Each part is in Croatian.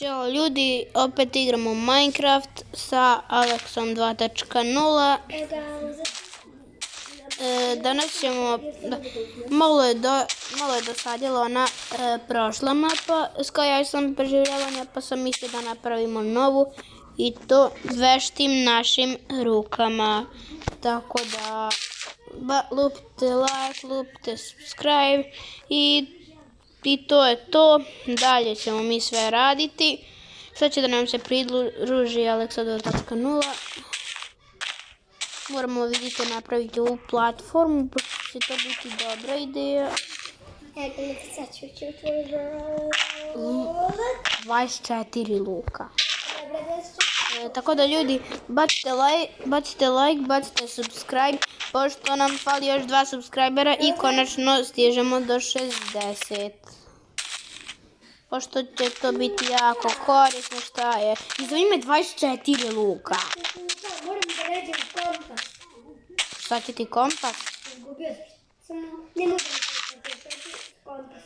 Ćao ljudi, opet igramo Minecraft sa Alexom 2.0. Danas ćemo, malo je dosadila ona prošla mapa s koja sam preživljavanja, pa sam mislio da napravimo novu i to veštim našim rukama. Tako da lupite like, lupite subscribe i to je to. Dalje ćemo mi sve raditi. Sad će da nam se pridruži Alexa 2.0. Moramo, vidite, napraviti ovu platformu, pošto će to biti dobra ideja. 24 luka. Tako da ljudi, bacite like, bacite subscribe, pošto nam fali još 2 subscribera i konačno stižemo do 60. Pošto će to biti jako korisno, šta je? Iza ime 24 luka. Moram da nađem kompas. Šta će ti kompas? Izgubio sam. Ne mogu da kompas.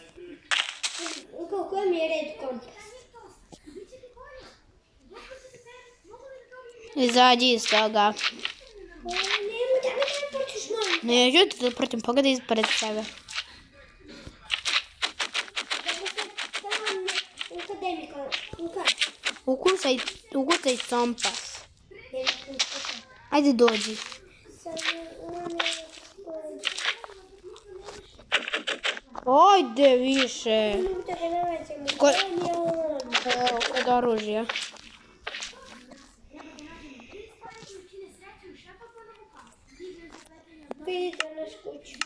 U kojem je red kompas? Izađi iz toga. Nemoj da me teleportiš, molim. Neću ti teleportim, pogledaj ispred sebe. Ukucaj kompas. Ajde dođi. Ajde više. Kod oružja. Vidite naš kuću.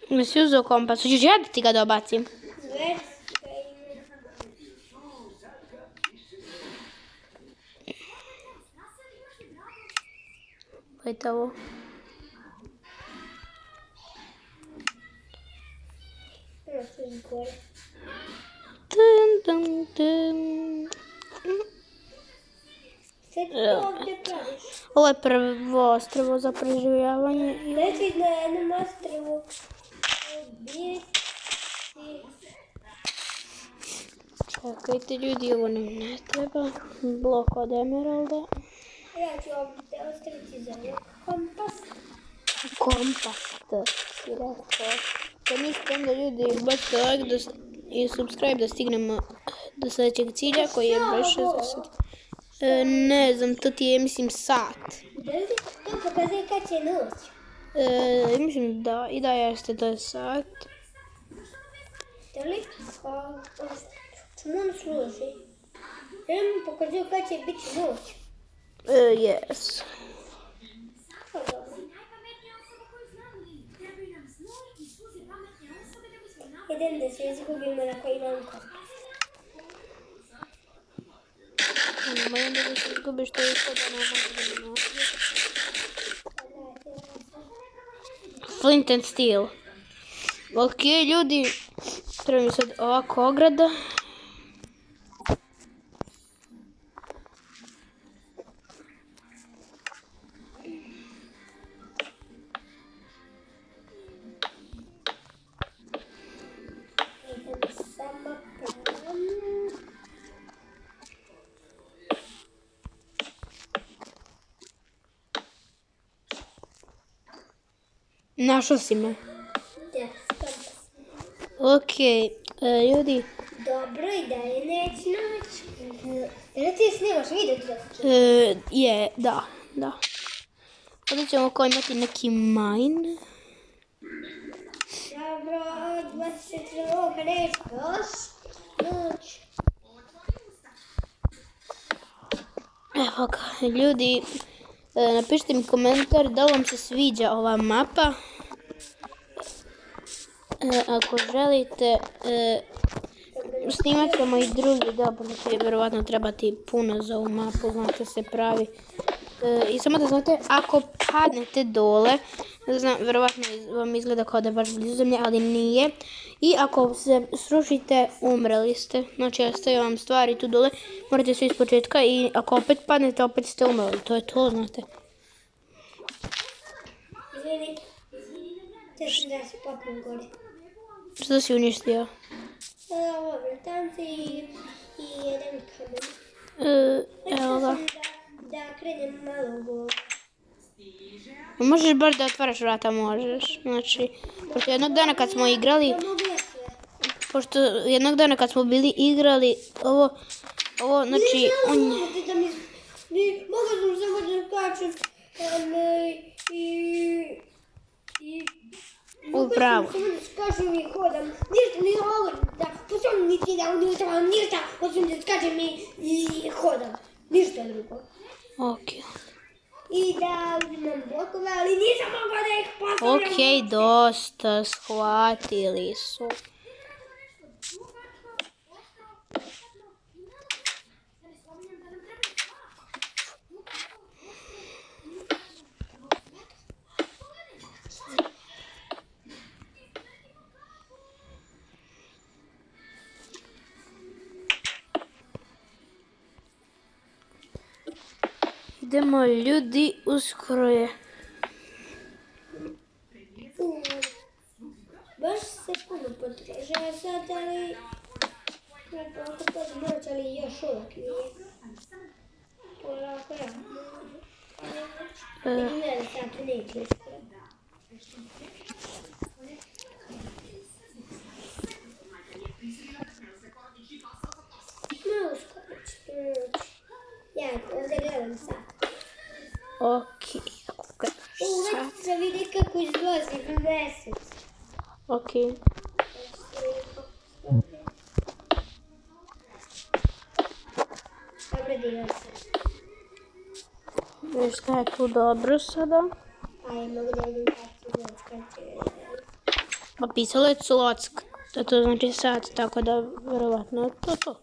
Jesi uzeo kompas? Hoćeš ja da ti ga dobacim? Gledajte ovo. Ovo je prvo ostrvo za preživljavanje. Leti na jednom ostrvu. Čekajte ljudi, ovo nam ne treba. Blok od emeralda. Ja ću ovdje ostaviti za kompas. Kompas, to si rekao. Kad niste onda ljudi, bacite like i subscribe da stignemo do sljedećeg cilja koji je broj 60. Ne znam, to ti je, mislim, sat. Da li to pokazuje kad će noć? Mislim da, i da jeste, to je sat. Da li? Čemu on služi? Želim pokazuje kad će biti noć. Yes. Idem da se izgubimo na koji imam kompas. Nemoj onda da se izgubiš, to je to da ne mogu da ne nosim. Flint and steel. Ok, ljudi, treba mi sad ovako ograda. Našao si me. Da, kompas. Ok, ljudi. Dobro, i da je noć. Da li ti snimaš video to? Da. Ovdje ćemo kao imati neki mine. Dobro, 22 još noć. Evo ga, ljudi, napišite mi komentar da li vam se sviđa ova mapa. Ako želite, snimat ćemo i drugi deo, pošto će vjerovatno trebati puno za ovu mapu, znate se pravi. I samo da znate, ako padnete dole, vjerovatno vam izgleda kao da je baš blizu zemlje, ali nije. I ako se srušite, umreli ste. Znači, ostaju vam stvari tu dole, morate sve iz početka i ako opet padnete, opet ste umreli. To je to, znate. Izvini. Te sam da se popnem gori. Što si uništio? Ovo vratance i jedan kamen. Evo ga. Da krenem malo go. Možeš baš da otvaraš vrata, možeš. Znači, pošto jednog dana kad smo igrali, Ja mogu ja sve. pošto jednog dana kad smo bili igrali, ovo, znači, on je... Mogu sam samo da skačem Upravo. Samo da skačem i hodam. Ništa ni ovo, da posam niti da uništavam ništa, osim da skačem i hodam. Ništa drugo. Okej. I da uzimam blokove, ali nisam mogla da ih postavljam. Okej, dosta, shvatili su. Idemo ljudi, uskoro je. Baš se puno potražava sad, ali... Ako to moć, ali još uvijek nije. Polako ja. Vidim ja da sad tu neće uskoro. Ma uskoro će tu moći. Ja ovdje gledam sad. Okej, ako gledaš sad. Već se vidi kako izlazi mesec. Okej. Dobro dio se. Viš šta je tu dobro sada? Aj, mogu da idem kako zločka će. Pa pisalo je Clock, to znači sad, tako da verovatno je to.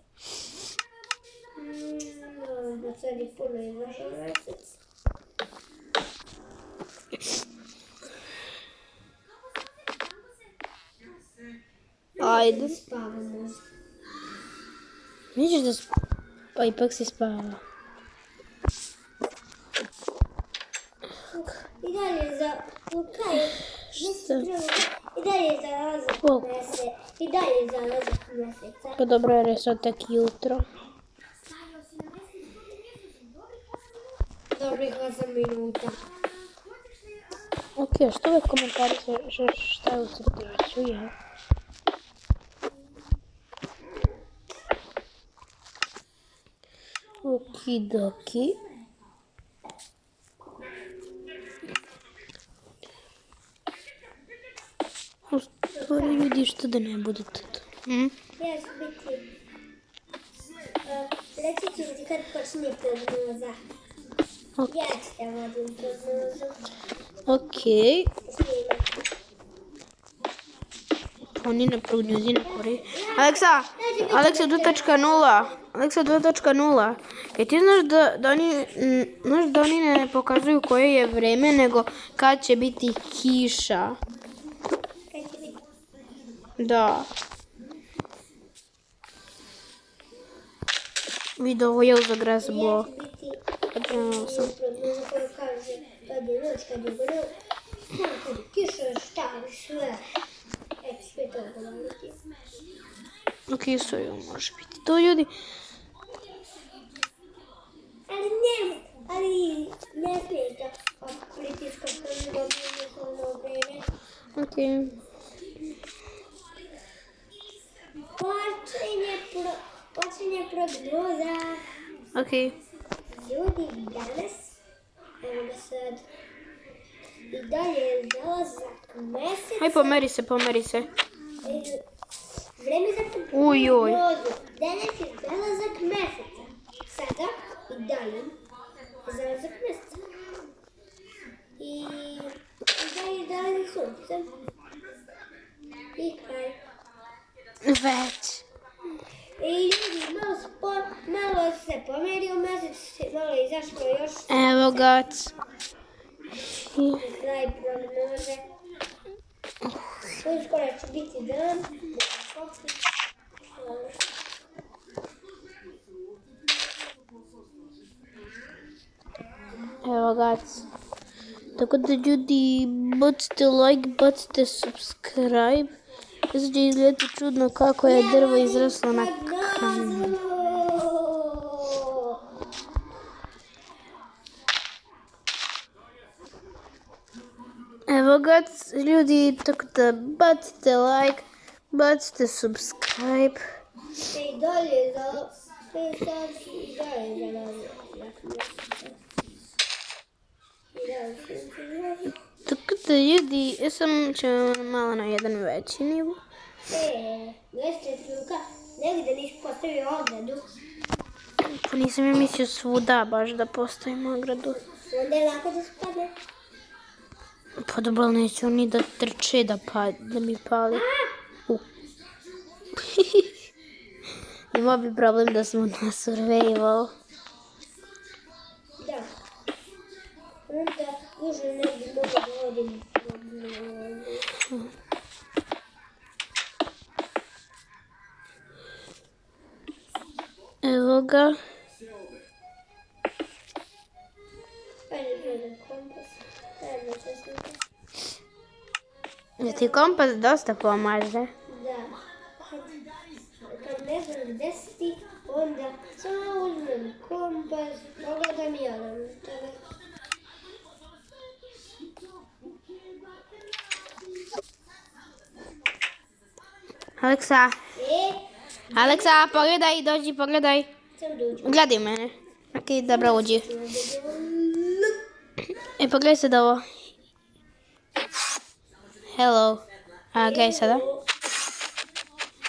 Da sad je puno izašao mesec. Ajde. Spavamo. Vidiš da pa ipak si spava. I dalje za... Lukaj, Šta? i dalje za lazak O. mesec. I dalje za lazak meseca. Pa dobro jer je sad tek jutro. Dobrih 8 minuta. Okej, što uvijek komentarišeš šta je u crtiću, je? Okidoki. U stvari ljudi što da ne budete tu. Ja ću biti... Reći ću ti kad počne prognoza. Ok. Ja ću te vodim prognozu. Okej. Snimam. Oni na prognozi ne kore. Aleksa 2.0. Aleksa 2.0. Kaj ti znaš da oni ne pokazuju koje je vreme, nego kad će biti kiša. Kad će biti? Da. Vidio ovo je za gras blok. Ja ću biti... Odmah sam. Prognoza koja kaže kad je noć, kad je vrlo. Kad je kiša, šta je sve. Eto, sve to govoriti. Ok, soju može biti. To ljudi. Ali ne smijete pritiskati na ono vreme. Ok. Počinje prognoza. Ok. Ljudi danas, evo ga sad, i dalje je zalazak meseca. Haj, pomeri se. Vreme za Ujoj. prognozu. Danas je zalazak meseca. Sada i dalje zalazak meseca. I dalje dolazi sunce. I kraj. Već. I ljudi, malo se pomerio mesec, malo je izašlo još. Evo ga. Kraj prognoze. Uskoro će biti dan. Evo ga. Tako da ljudi, bacite like, bacite subscribe. Sad će izgledati čudno kako je drvo izraslo na kamenu. Evo ga ljudi, tako da bacite like, bacite subscribe. I dalje za 5 sati, dalje za Tako da ljudi, ja sam ćemo malo na jedan veći nivo. Gledajte truka, negdje nisi postavio ogradu. Pa nisam ja mislio svuda baš da postavim ogradu. Onda je lako da spadne. Pa dobro, ali neće oni da trče da mi pali. Imao bi problem da smo na survival. Da. Onda duže ne bi mogo da odim. Evo ga. Ajde, gledam kompas. Ajde, česnika. Ja ti kompas dosta pomaže. Da. Kad ne znam gdje si ti, onda samo uzmem kompas, pogledam i odam tebe. Aleksa, Aleksa, pogledaj, dođi, pogledaj. Sam dođu. Gledaj mene. Ok, dobro, uđi. Pogledaj sad ovo. Hello. A gledaj sada.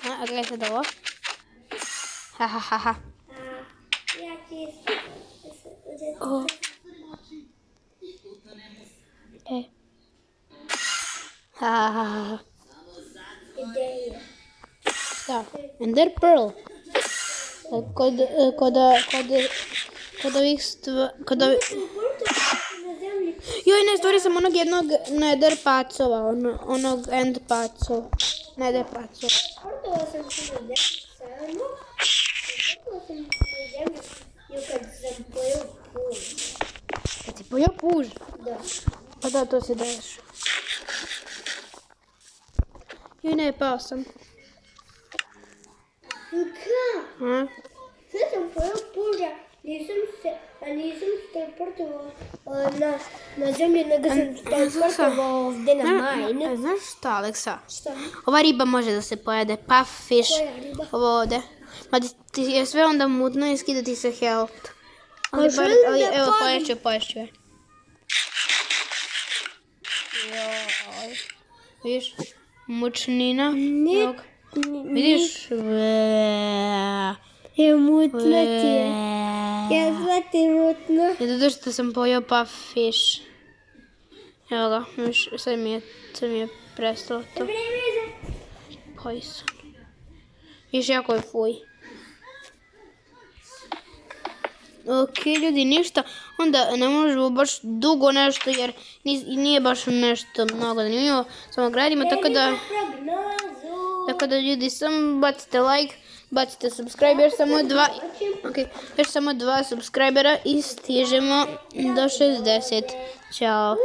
A gledaj sad ovo. Ha ha ha ha. Ja ti Oh. Ha ha ha ha. ideje. Da. Ender Pearl. Kod ovih Na zemlji. Joj, ne, stvorio sam onog jednog nether pacova, onog end pacova. Nether pacova. Portala sam se na zemlji samo. Portala sam se na zemlji i kad sam pojel puž. Kad si pojeo puž? Da. Pa da, to se deš. Joj, ne, pao sam. Kako? A? Sve sam pojel puža, nisam se teleportovao na zemlji, nego sam teleportovao ovdje na mine. Znaš šta, Aleksa? Šta? Ova riba može da se pojede, puffish. Koja riba? Ovo ovdje. Ma ti je sve onda mutno i skida ti se health. Ali želim da evo, padnem. poješću je. Joj. Vidiš? Mučnina. Ne. Vidiš? Je mutno ti je. Je zvati mutno. Je zato što sam pojeo puffish. Evo ga, sad mi je prestalo to. Poison. Viš jako je fuj. Ok, ljudi, ništa. Onda ne možemo baš dugo nešto jer nije baš nešto mnogo zanimljivo. Samo gradimo, tako da ljudi, samo bacite like, bacite subscribe, još samo 2 subscribera i stižemo do 60. Ćao.